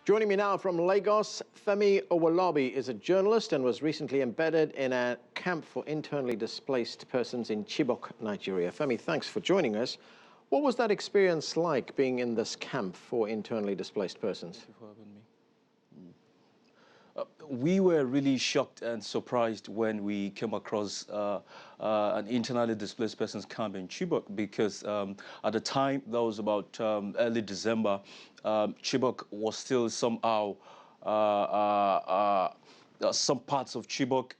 Joining me now from Lagos, Femi Owolabi is a journalist and was recently embedded in a camp for internally displaced persons in Chibok, Nigeria. Femi, thanks for joining us. What was that experience like, being in this camp for internally displaced persons? Thank you for having me. We were really shocked and surprised when we came across an internally displaced persons camp in Chibok, because at the time, that was about early December, Chibok was still somehow, some parts of Chibok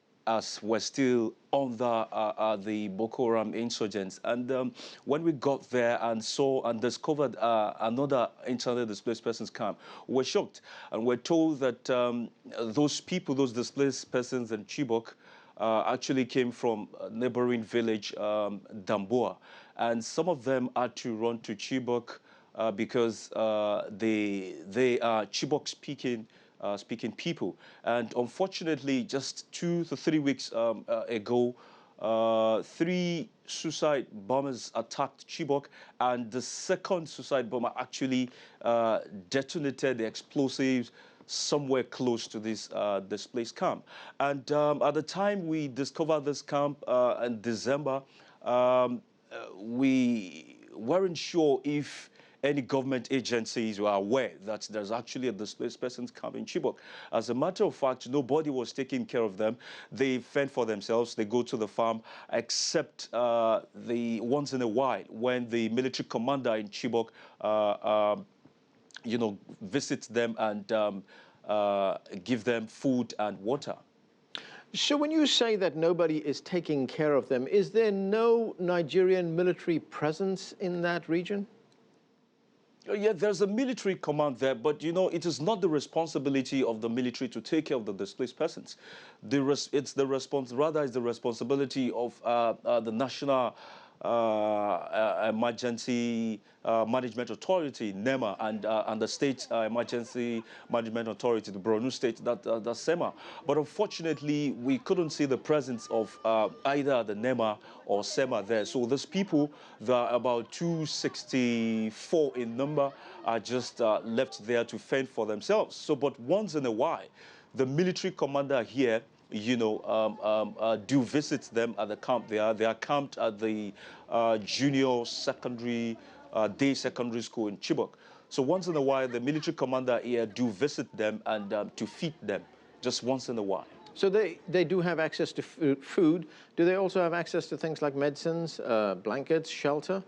were still under the Boko Haram insurgents. And when we got there and saw and discovered another internally displaced persons camp, we were shocked. And we're told that those people, those displaced persons in Chibok, actually came from a neighboring village, Damboa. And some of them had to run to Chibok because they are Chibok-speaking people. And unfortunately, just 2 to 3 weeks ago, 3 suicide bombers attacked Chibok, and the second suicide bomber actually detonated the explosives somewhere close to this displaced camp. And at the time we discovered this camp in December, we weren't sure if any government agencies were aware that there's actually a displaced persons camp in Chibok. As a matter of fact, nobody was taking care of them. They fend for themselves. They go to the farm, except the once in a while when the military commander in Chibok, visits them and give them food and water. So when you say that nobody is taking care of them, is there no Nigerian military presence in that region? Yeah, there's a military command there, but it is not the responsibility of the military to take care of the displaced persons. Rather it's the responsibility of the National Emergency Management Authority, NEMA, and the State Emergency Management Authority, the Borno State, that's SEMA. But unfortunately, we couldn't see the presence of either the NEMA or SEMA there. So those people, that are about 264 in number, are just left there to fend for themselves. So, but once in a while, the military commander here do visit them at the camp. They are camped at the junior secondary, day secondary school in Chibok. So once in a while, the military commander here do visit them and to feed them, just once in a while. So they do have access to food. Do they also have access to things like medicines, blankets, shelter?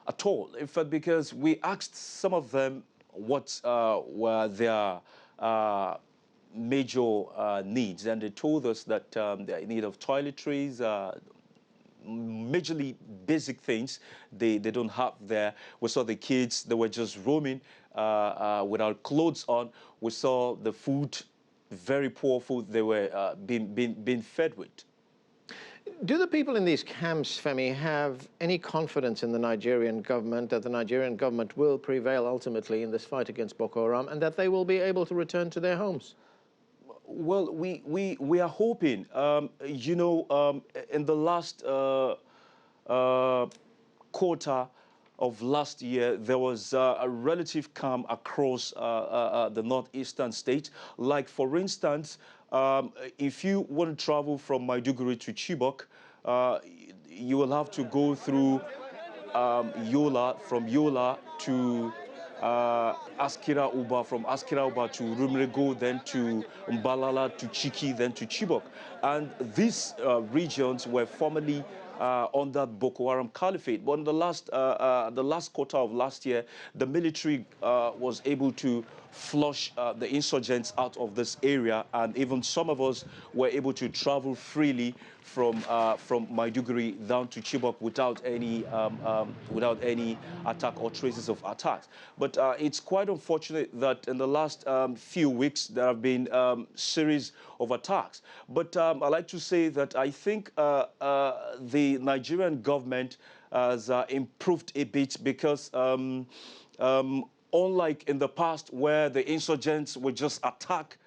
At all. In fact, because we asked some of them what were their major needs, and they told us that they're in need of toiletries, majorly basic things they don't have there. We saw the kids, they were just roaming without clothes on. We saw the food, very poor food they were being fed with. Do the people in these camps, Femi, have any confidence in the Nigerian government, that the Nigerian government will prevail ultimately in this fight against Boko Haram, and that they will be able to return to their homes? Well, we are hoping. In the last quarter of last year, there was a relative calm across the northeastern states. Like, for instance, if you want to travel from Maiduguri to Chibok, you will have to go through Yola, from Yola to Askira Uba, from Askira Uba to Rumrego, then to Mbalala, to Chiki, then to Chibok. And these regions were formerly under Boko Haram Caliphate. But in the last quarter of last year, the military was able to flush the insurgents out of this area, and even some of us were able to travel freely from Maiduguri down to Chibok without any attack or traces of attacks. But it's quite unfortunate that in the last few weeks there have been series of attacks. But I like to say that I think the Nigerian government has improved a bit, because unlike in the past where the insurgents would just attack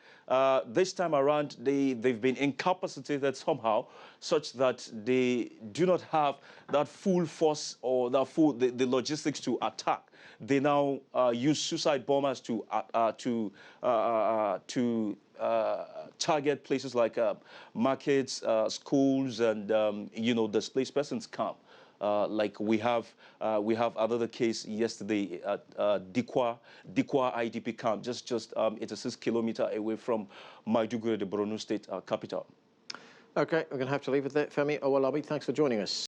This time around, they've been incapacitated somehow, such that they do not have that full force or the logistics to attack. They now use suicide bombers to target places like markets, schools, and displaced persons camp. Like we have another case yesterday at Dikwa IDP camp, just 86 kilometers away from Maiduguri, the Borno State capital. Okay, we're going to have to leave it there. Femi Owolabi, thanks for joining us.